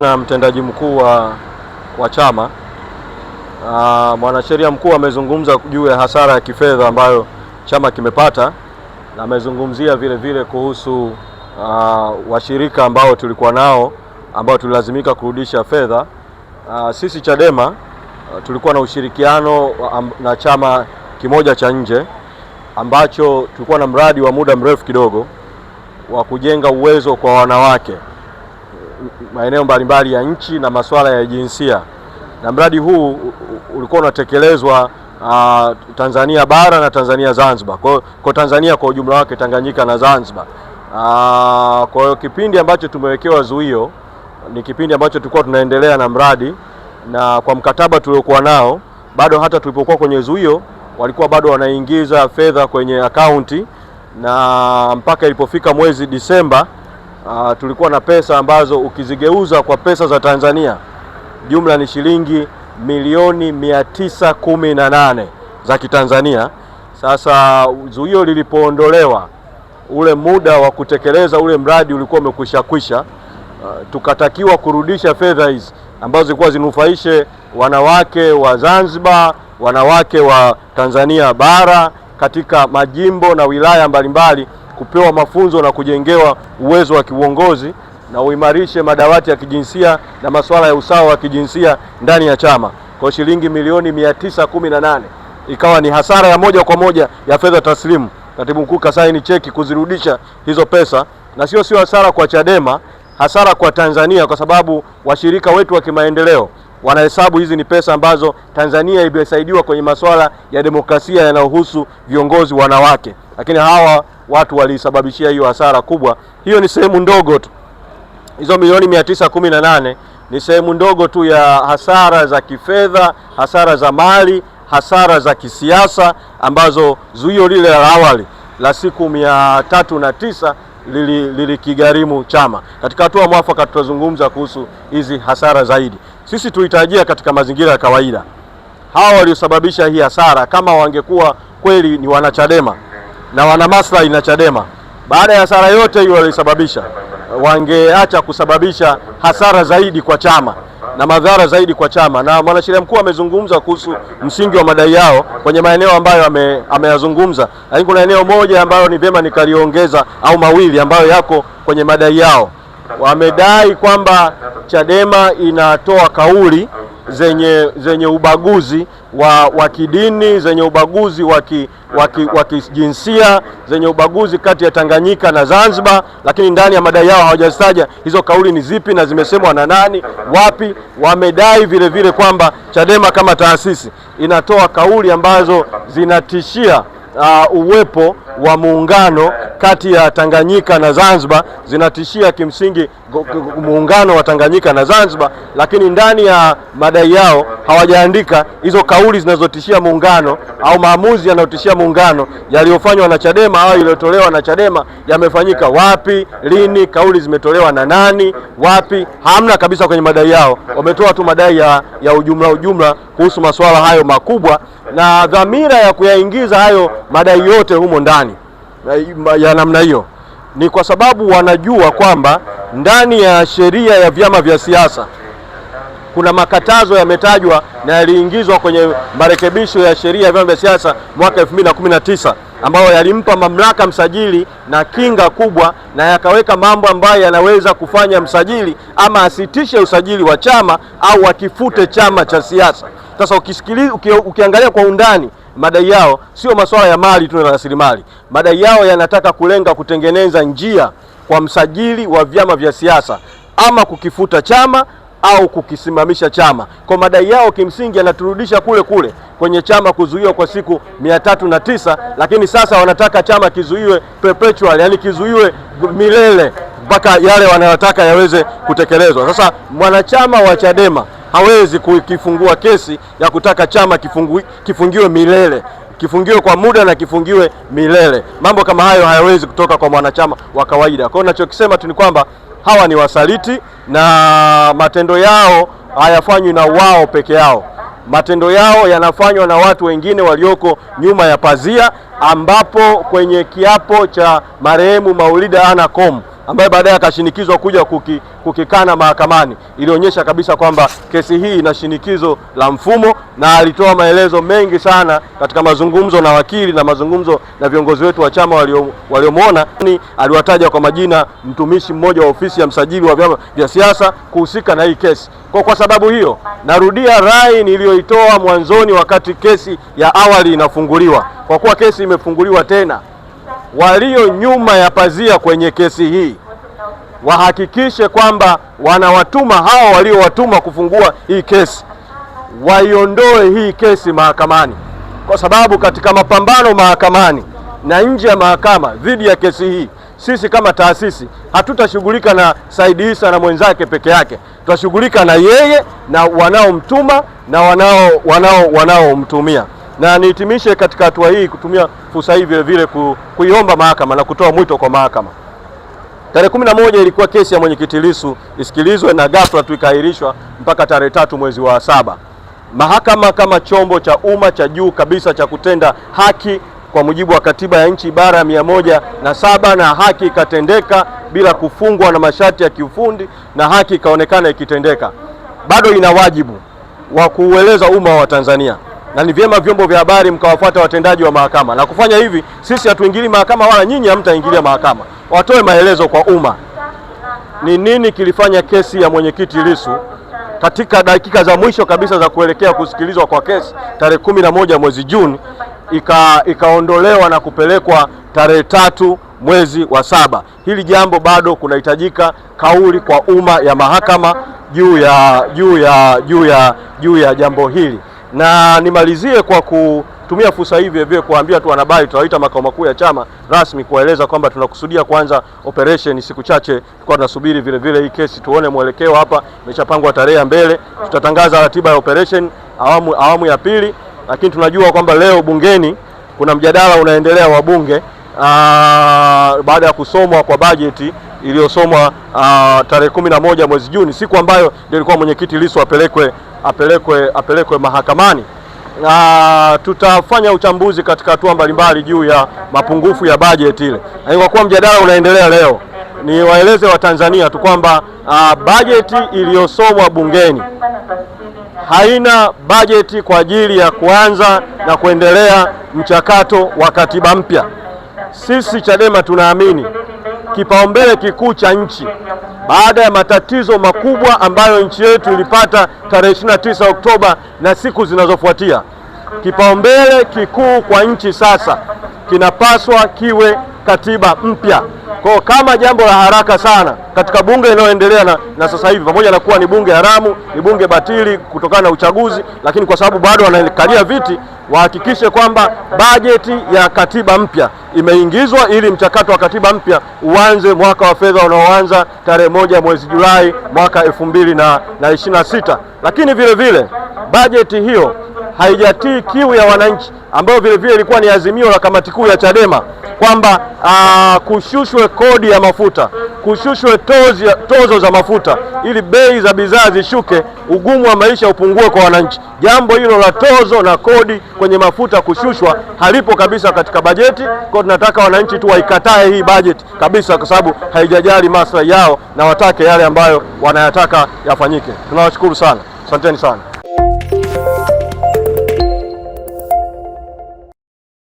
Na mtendaji mkuu wa chama, mwanasheria mkuu amezungumza juu ya hasara ya kifedha ambayo chama kimepata, na amezungumzia vile vile kuhusu washirika ambao tulikuwa nao ambao tulilazimika kurudisha fedha. Sisi Chadema tulikuwa na ushirikiano na chama kimoja cha nje ambacho tulikuwa na mradi wa muda mrefu kidogo wa kujenga uwezo kwa wanawake maeneo mbalimbali ya nchi na masuala ya jinsia, na mradi huu ulikuwa unatekelezwa Tanzania bara na Tanzania Zanzibar. Kwa Tanzania kwa ujumla wake, Tanganyika na Zanzibar. Kwa hiyo kipindi ambacho tumewekewa zuio ni kipindi ambacho tulikuwa tunaendelea na mradi, na kwa mkataba tuliokuwa nao bado hata tulipokuwa kwenye zuio walikuwa bado wanaingiza fedha kwenye akaunti, na mpaka ilipofika mwezi Disemba tulikuwa na pesa ambazo ukizigeuza kwa pesa za Tanzania jumla ni shilingi milioni 918 za Kitanzania. Sasa zuio lilipoondolewa, ule muda wa kutekeleza ule mradi ulikuwa umekwisha, tukatakiwa kurudisha fedha hizi ambazo zilikuwa zinufaishe wanawake wa Zanzibar, wanawake wa Tanzania bara katika majimbo na wilaya mbalimbali, kupewa mafunzo na kujengewa uwezo wa kiuongozi na uimarishe madawati ya kijinsia na masuala ya usawa wa kijinsia ndani ya chama. Kwa shilingi milioni 918 ikawa ni hasara ya moja kwa moja ya fedha taslimu. Katibu mkuu kasaini cheki kuzirudisha hizo pesa, na sio hasara kwa Chadema, hasara kwa Tanzania, kwa sababu washirika wetu wa kimaendeleo wanahesabu hizi ni pesa ambazo Tanzania imesaidiwa kwenye masuala ya demokrasia yanayohusu viongozi wanawake, lakini hawa watu walisababishia hiyo hasara kubwa. Hiyo ni sehemu ndogo tu. Hizo milioni 918 ni sehemu ndogo tu ya hasara za kifedha, hasara za mali, hasara za kisiasa ambazo zuio lile la awali la siku 309 lilikigharimu chama. Katika hatua mwafaka tutazungumza kuhusu hizi hasara zaidi. Sisi tulitarajia katika mazingira ya kawaida hawa waliosababisha hii hasara, kama wangekuwa kweli ni wanachadema na wana maslahi na Chadema, baada ya hasara yote hiyo walisababisha, wangeacha kusababisha hasara zaidi kwa chama na madhara zaidi kwa chama. Na mwanasheria mkuu amezungumza kuhusu msingi wa madai yao kwenye maeneo ambayo ameyazungumza, lakini kuna eneo moja ambayo ni vyema nikaliongeza au mawili ambayo yako kwenye madai yao. Wamedai kwamba Chadema inatoa kauli zenye ubaguzi wa kidini, zenye ubaguzi wa kijinsia, zenye ubaguzi kati ya Tanganyika na Zanzibar, lakini ndani ya madai yao hawajazitaja hizo kauli ni zipi na zimesemwa na nani, wapi. Wamedai vile vile kwamba Chadema kama taasisi inatoa kauli ambazo zinatishia uwepo wa muungano kati ya Tanganyika na Zanzibar, zinatishia kimsingi muungano wa Tanganyika na Zanzibar, lakini ndani ya madai yao hawajaandika hizo kauli zinazotishia muungano au maamuzi yanayotishia muungano yaliyofanywa na Chadema au yaliyotolewa na Chadema yamefanyika wapi, lini, kauli zimetolewa na nani, wapi. Hamna kabisa kwenye madai yao. Wametoa tu madai ya ujumla kuhusu masuala hayo makubwa, na dhamira ya kuyaingiza hayo madai yote humo ndani ya namna hiyo ni kwa sababu wanajua kwamba ndani ya sheria ya vyama vya siasa kuna makatazo yametajwa na yaliingizwa kwenye marekebisho ya sheria ya vyama vya siasa mwaka 2019 ambayo yalimpa mamlaka msajili na kinga kubwa, na yakaweka mambo ambayo yanaweza kufanya msajili ama asitishe usajili wa chama au akifute chama cha siasa. Sasa ukiangalia kwa undani madai yao sio masuala ya mali tu na rasilimali. Madai yao yanataka kulenga kutengeneza njia kwa msajili wa vyama vya siasa ama kukifuta chama au kukisimamisha chama. Kwa madai yao kimsingi yanaturudisha kule kwenye chama kuzuiwa kwa siku 309, lakini sasa wanataka chama kizuiwe perpetual, yani kizuiwe milele mpaka yale wanayotaka yaweze kutekelezwa. Sasa mwanachama wa Chadema hawezi kufungua kesi ya kutaka chama kifungiwe milele, kifungiwe kwa muda na kifungiwe milele. Mambo kama hayo hayawezi kutoka kwa mwanachama wa kawaida. Kwa hiyo ninachokisema tu ni kwamba hawa ni wasaliti, na matendo yao hayafanywi na wao peke yao. Matendo yao yanafanywa na watu wengine walioko nyuma ya pazia, ambapo kwenye kiapo cha marehemu Maulida Anna Komu ambaye baadaye akashinikizwa kuja kukikana mahakamani, ilionyesha kabisa kwamba kesi hii ina shinikizo la mfumo, na alitoa maelezo mengi sana katika mazungumzo na wakili na mazungumzo na viongozi wetu wa chama waliomwona. Aliwataja kwa majina mtumishi mmoja wa ofisi ya msajili wa vyama vya siasa kuhusika na hii kesi. Kwa sababu hiyo, narudia rai niliyoitoa mwanzoni wakati kesi ya awali inafunguliwa. Kwa kuwa kesi imefunguliwa tena, walio nyuma ya pazia kwenye kesi hii wahakikishe kwamba wanawatuma hao waliowatuma kufungua hii kesi, waiondoe hii kesi mahakamani, kwa sababu katika mapambano mahakamani na nje ya mahakama dhidi ya kesi hii, sisi kama taasisi hatutashughulika na Said Issa na mwenzake peke yake, tutashughulika na yeye na wanaomtuma na wanaomtumia. Na nihitimishe katika hatua hii kutumia fursa hii vile vile kuiomba mahakama na kutoa mwito kwa mahakama. Tarehe 11 ilikuwa kesi ya mwenyekiti Lissu isikilizwe, na ghafla tu ikaahirishwa mpaka tarehe 3 mwezi wa 7. Mahakama kama chombo cha umma cha juu kabisa cha kutenda haki kwa mujibu wa katiba ya nchi ibara ya 107, na haki ikatendeka bila kufungwa na masharti ya kiufundi, na haki ikaonekana ikitendeka, bado ina wajibu wa kuueleza umma wa Tanzania, na ni vyema vyombo vya habari mkawafuata watendaji wa mahakama. Na kufanya hivi, sisi hatuingili mahakama wala nyinyi hamtaingilia mahakama. Watoe maelezo kwa umma ni nini kilifanya kesi ya mwenyekiti Lissu katika dakika za mwisho kabisa za kuelekea kusikilizwa kwa kesi tarehe 11 mwezi Juni ikaondolewa na kupelekwa tarehe 3 mwezi wa 7. Hili jambo bado kunahitajika kauli kwa umma ya mahakama juu ya jambo hili. Na nimalizie kwa kutumia fursa hii vile kuambia tu wanahabari, tutawaita makao makuu ya chama rasmi kuwaeleza kwamba tunakusudia kuanza operation siku chache. Tulikuwa tunasubiri vile vile hii kesi tuone mwelekeo, hapa imeshapangwa tarehe ya mbele, tutatangaza ratiba ya operation awamu ya pili. Lakini tunajua kwamba leo bungeni kuna mjadala unaendelea wa bunge baada ya kusomwa kwa bajeti iliyosomwa tarehe 11 mwezi Juni, siku ambayo ndio ilikuwa mwenyekiti Lissu apelekwe mahakamani. Tutafanya uchambuzi katika hatua mbalimbali juu ya mapungufu ya bajeti ile. Na kwa kuwa mjadala unaendelea leo, ni waeleze Watanzania tu kwamba bajeti iliyosomwa bungeni haina bajeti kwa ajili ya kuanza na kuendelea mchakato wa katiba mpya. Sisi Chadema tunaamini kipaumbele kikuu cha nchi baada ya matatizo makubwa ambayo nchi yetu ilipata tarehe 29 Oktoba na siku zinazofuatia, kipaumbele kikuu kwa nchi sasa kinapaswa kiwe katiba mpya. Kwa kama jambo la haraka sana katika bunge linaloendelea na sasa hivi, pamoja na kuwa ni bunge haramu, ni bunge batili kutokana na uchaguzi, lakini kwa sababu bado wanakalia viti, wahakikishe kwamba bajeti ya katiba mpya imeingizwa ili mchakato wa katiba mpya uanze mwaka wa fedha unaoanza tarehe 1 mwezi Julai mwaka 2026. Lakini vile vile bajeti hiyo haijatii kiu ya wananchi, ambayo vile vile ilikuwa ni azimio la kamati kuu ya Chadema kwamba kushushwe kodi ya mafuta, kushushwe tozo za mafuta ili bei za bidhaa zishuke, ugumu wa maisha upungue kwa wananchi. Jambo hilo la tozo na kodi kwenye mafuta kushushwa halipo kabisa katika bajeti. Kwa tunataka wananchi tu waikatae hii bajeti kabisa, kwa sababu haijajali maslahi yao na watake yale ambayo wanayataka yafanyike. Tunawashukuru sana, asanteni sana.